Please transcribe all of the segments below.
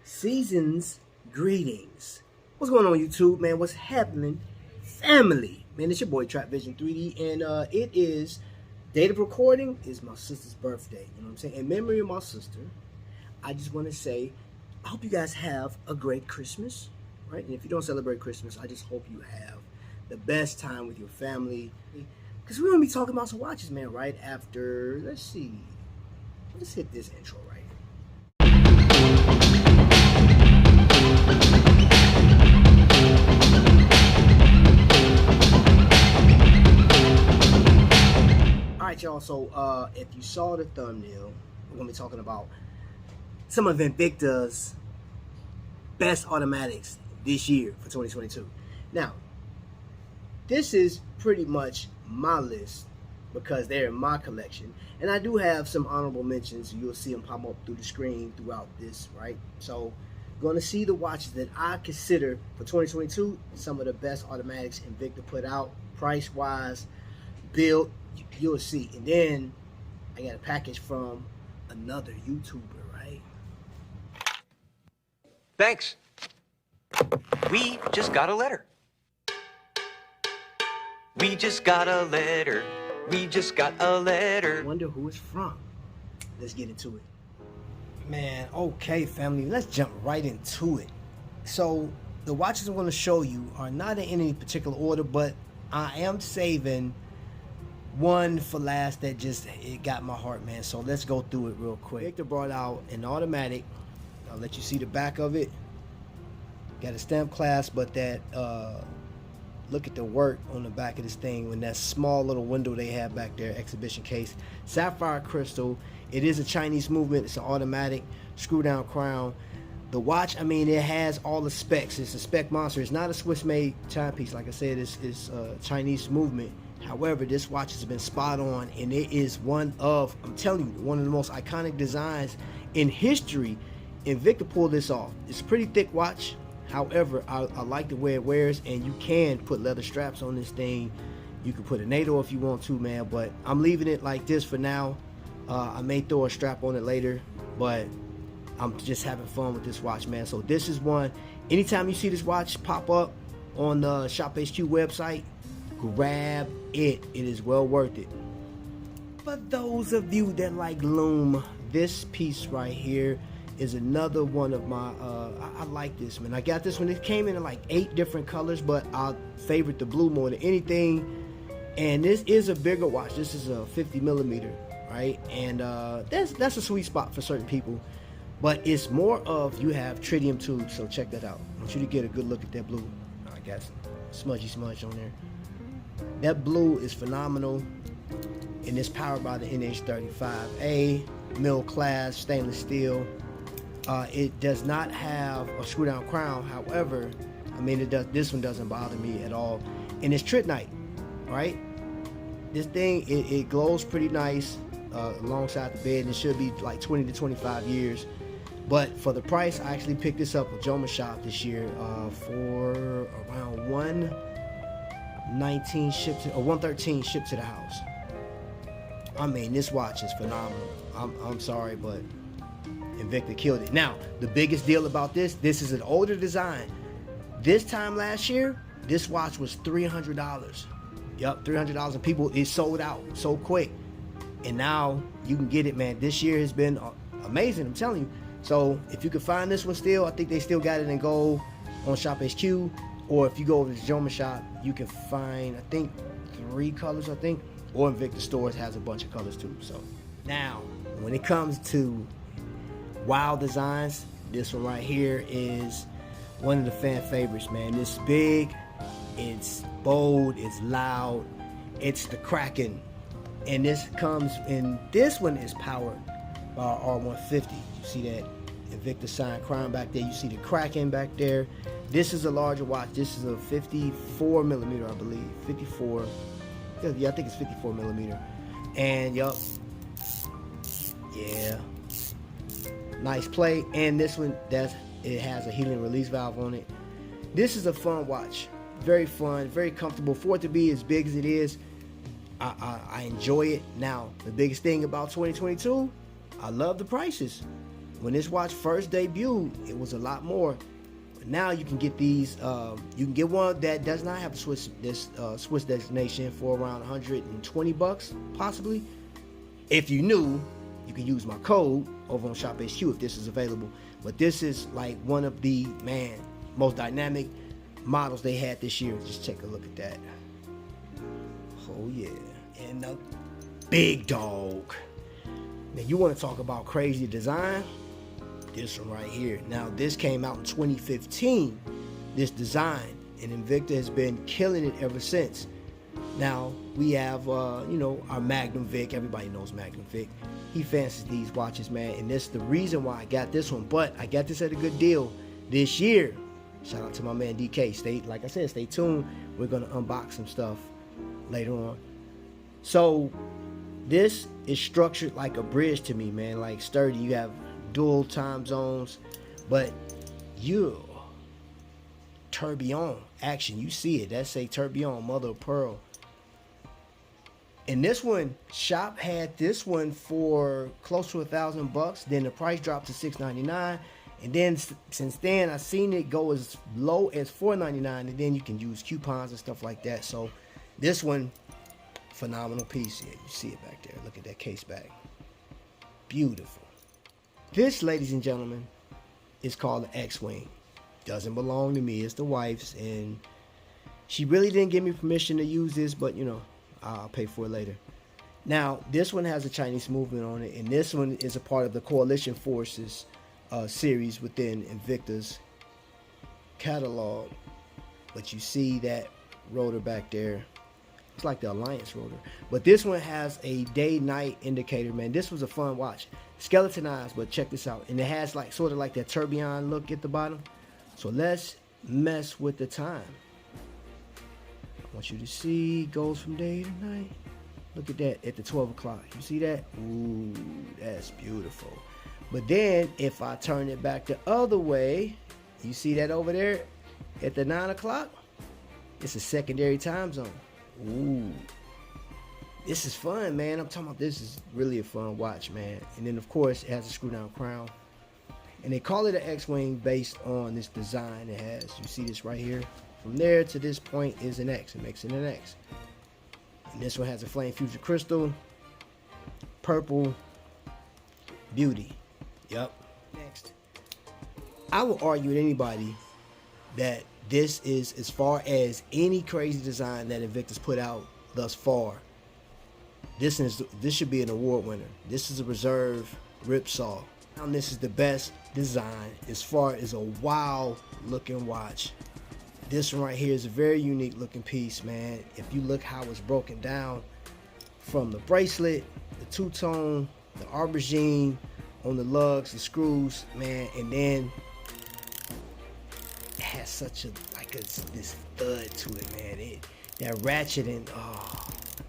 Season's greetings. What's going on, YouTube, man? What's happening, family? Man, it's your boy Trapvision 3D, and it is date of recording is my sister's birthday. You know what I'm saying? In memory of my sister, I just want to say, I hope you guys have a great Christmas, right? And if you don't celebrate Christmas, I just hope you have the best time with your family, because we're gonna be talking about some watches, man. Right after, let's hit this intro right here. Alright, y'all, so if you saw the thumbnail, we're going to be talking about some of Invicta's best automatics this year for 2022. Now, this is pretty much my list because they're in my collection. And I do have some honorable mentions. You'll see them pop up through the screen throughout this, right? So, going to see the watches that I consider for 2022 some of the best automatics Invicta put out, price-wise, build. You'll see. And then I got a package from another YouTuber, right? Thanks. We just got a letter. We just got a letter. We just got a letter. I wonder who it's from. Let's get into it. Man, okay, family, let's jump right into it. So the watches I'm going to show you are not in any particular order, but I am saving one for last that it got my heart, man. So let's go through it real quick. Victor brought out an automatic. I'll let you see the back of it. Got a stamp clasp, but that look at the work on the back of this thing when that small little window they have back there, exhibition case. Sapphire crystal. It is a Chinese movement. It's an automatic screw down crown. The watch, I mean, it has all the specs. It's a spec monster. It's not a Swiss made timepiece. Like I said, it's a Chinese movement. However, this watch has been spot on, and it is one of, I'm telling you, one of the most iconic designs in history. Invicta pulled this off. It's a pretty thick watch. However, I like the way it wears, and you can put leather straps on this thing. You can put a NATO if you want to, man, but I'm leaving it like this for now. I may throw a strap on it later, but I'm just having fun with this watch, man. So this is one. Anytime you see this watch pop up on the Shop HQ website, grab it. It is well worth it. For those of you that like Loom, this piece right here is another one of my I like this, man. I got this one. It came in like 8 different colors, but I favorite the blue more than anything. And this is a bigger watch. This is a 50 millimeter, right? And that's a sweet spot for certain people. But it's more of, you have tritium tubes, so check that out. I want you to get a good look at that blue. I got some smudgy smudge on there. That blue is phenomenal, and it's powered by the NH35A middle class stainless steel. It does not have a screw down crown. However, I mean, it does. This one doesn't bother me at all, and it's tritnite, right? This thing it glows pretty nice alongside the bed, and it should be like 20 to 25 years. But for the price, I actually picked this up at Joma Shop this year for around 119 shipped or 113 shipped to the house. I mean, this watch is phenomenal. I'm sorry, but Invicta killed it. Now, the biggest deal about this is an older design. This time last year, this watch was $300. Yup, $300, and people, it sold out so quick. And now you can get it, man. This year has been amazing, I'm telling you. So if you can find this one still, I think they still got it in gold on Shop HQ. Or if you go over to the Joma Shop, you can find, I think, 3 colors, I think. Or Invicta Stores has a bunch of colors too. So now, when it comes to wild designs, this one right here is one of the fan favorites, man. It's big, it's bold, it's loud, it's the Kraken. And this comes in, this one is powered by R150. You see that Invicta sign crown back there. You see the Kraken back there. This is a larger watch. This is a 54 millimeter, I believe. 54. Yeah, I think it's 54 millimeter. And yup. Yeah. Nice play. And this one, it has a helium release valve on it. This is a fun watch. Very fun, very comfortable. For it to be as big as it is, I enjoy it. Now, the biggest thing about 2022, I love the prices. When this watch first debuted, it was a lot more. But now you can get these. You can get one that does not have Swiss designation for around 120 bucks, possibly. If you new, you can use my code over on Shop HQ if this is available. But this is like one of the most dynamic models they had this year. Just take a look at that. Oh yeah, and the big dog. Now you want to talk about crazy design? This one right here. Now this came out in 2015. This design, and Invicta has been killing it ever since. Now we have you know, our Magnum Vic. Everybody knows Magnum Vic. He fancies these watches, man, and this is the reason why I got this one. But I got this at a good deal this year. Shout out to my man DK. Like I said, stay tuned. We're gonna unbox some stuff later on. So this is structured like a bridge to me, man, like sturdy. You have dual time zones, but tourbillon action, you see it. That say tourbillon, mother of pearl. And this one, Shop had this one for close to $1,000. Then the price dropped to $699, and then since then I've seen it go as low as $499, and then you can use coupons and stuff like that. So this one, phenomenal piece. Yeah, you see it back there. Look at that case back. Beautiful. This, ladies and gentlemen, is called the X-Wing. Doesn't belong to me. It's the wife's, and she really didn't give me permission to use this, but you know, I'll pay for it later. Now, this one has a Chinese movement on it, and this one is a part of the Coalition Forces series within Invicta's catalog. But you see that rotor back there. It's like the Alliance rotor. But this one has a day-night indicator, man. This was a fun watch. Skeletonized, but check this out. And it has like sort of like that tourbillon look at the bottom. So let's mess with the time. I want you to see, goes from day to night. Look at that at the 12 o'clock. You see that? Ooh, that's beautiful. But then if I turn it back the other way, you see that over there at the 9 o'clock? It's a secondary time zone. Ooh, this is fun, man. I'm talking about, this is really a fun watch, man. And then of course it has a screw down crown, and they call it an X-Wing based on this design it has. You see this right here? From there to this point is an X. It makes it an X. And this one has a flame fusion crystal, purple beauty. Yep. Next, I will argue with anybody that this is, as far as any crazy design that Invicta's put out thus far, this should be an award winner. This is a reserve ripsaw. And this is the best design as far as a wow looking watch. This one right here is a very unique looking piece, man. If you look how it's broken down from the bracelet, the two-tone, the aubergine on the lugs, the screws, man, and then it has such a this thud to it, man. That ratchet, and oh,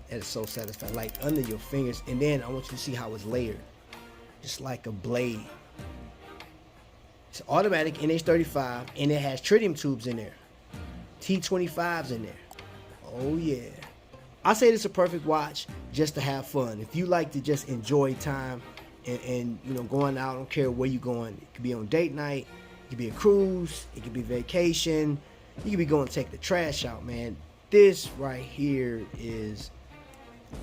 that is so satisfying. Like under your fingers, and then I want you to see how it's layered, just like a blade. It's automatic NH35, and it has tritium tubes in there, T25s in there. Oh yeah, I say this is a perfect watch just to have fun. If you like to just enjoy time and you know, going out, I don't care where you're going. It could be on date night, it could be a cruise, it could be vacation, you could be going to take the trash out, man. This right here is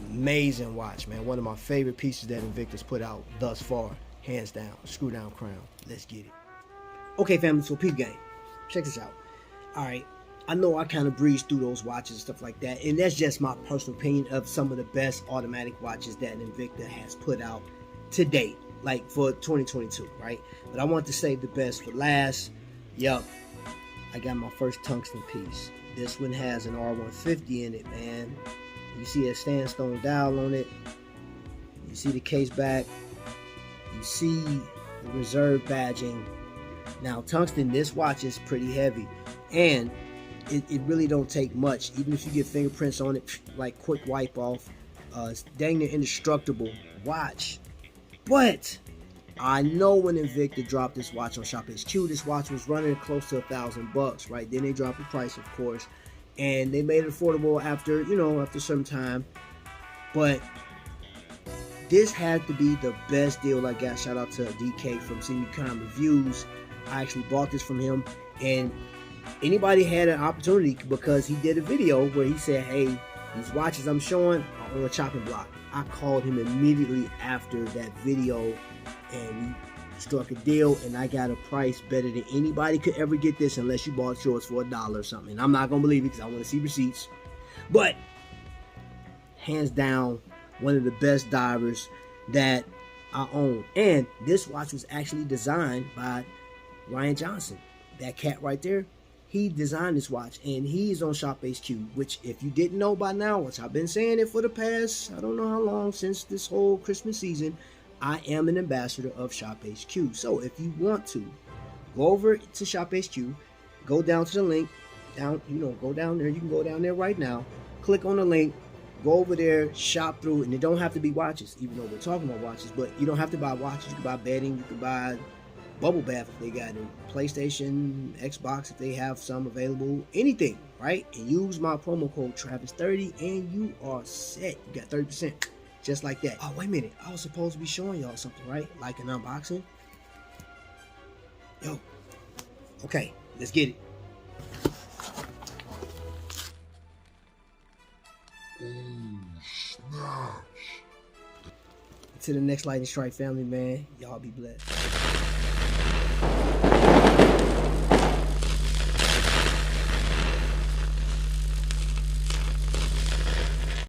amazing watch, man. One of my favorite pieces that Invicta's put out thus far, hands down. Screw down crown. Let's get it. Okay, family, so peep game. Check this out. All right, I know I kind of breezed through those watches and stuff like that, and that's just my personal opinion of some of the best automatic watches that Invicta has put out to date, like for 2022, right? But I want to save the best for last. Yup, I got my first tungsten piece. This one has an R150 in it, man. You see that sandstone dial on it. You see the case back. You see the reserve badging. Now, tungsten, this watch is pretty heavy, and it really don't take much. Even if you get fingerprints on it, like quick wipe off. It's dang near indestructible watch. But I know when Invicta dropped this watch on Shop HQ, this watch was running close to $1,000, right? Then they dropped the price, of course, and they made it affordable after, you know, after some time. But this had to be the best deal I got. Shout out to DK from SimucomReviews. I actually bought this from him, and anybody had an opportunity because he did a video where he said, hey, these watches I'm showing are on a chopping block. I called him immediately after that video, and we struck a deal, and I got a price better than anybody could ever get this unless you bought yours for $1 or something. And I'm not gonna believe it because I want to see receipts. But hands down, one of the best divers that I own. And this watch was actually designed by Ryan Johnson. That cat right there, he designed this watch, and he's on Shop HQ, which if you didn't know by now, which I've been saying it for the past, I don't know how long, since this whole Christmas season, I am an ambassador of Shop HQ. So if you want to, go over to Shop HQ, go down to the link, go down there. You can go down there right now, click on the link, go over there, shop through, and it don't have to be watches, even though we're talking about watches, but you don't have to buy watches. You can buy bedding, you can buy bubble bath if they got it, PlayStation, Xbox if they have some available, anything, right? And use my promo code Travis30 and you are set. You got 30%. Just like that. Oh, wait a minute. I was supposed to be showing y'all something, right? Like an unboxing. Yo. Okay, let's get it. To the next lightning strike, family, man. Y'all be blessed.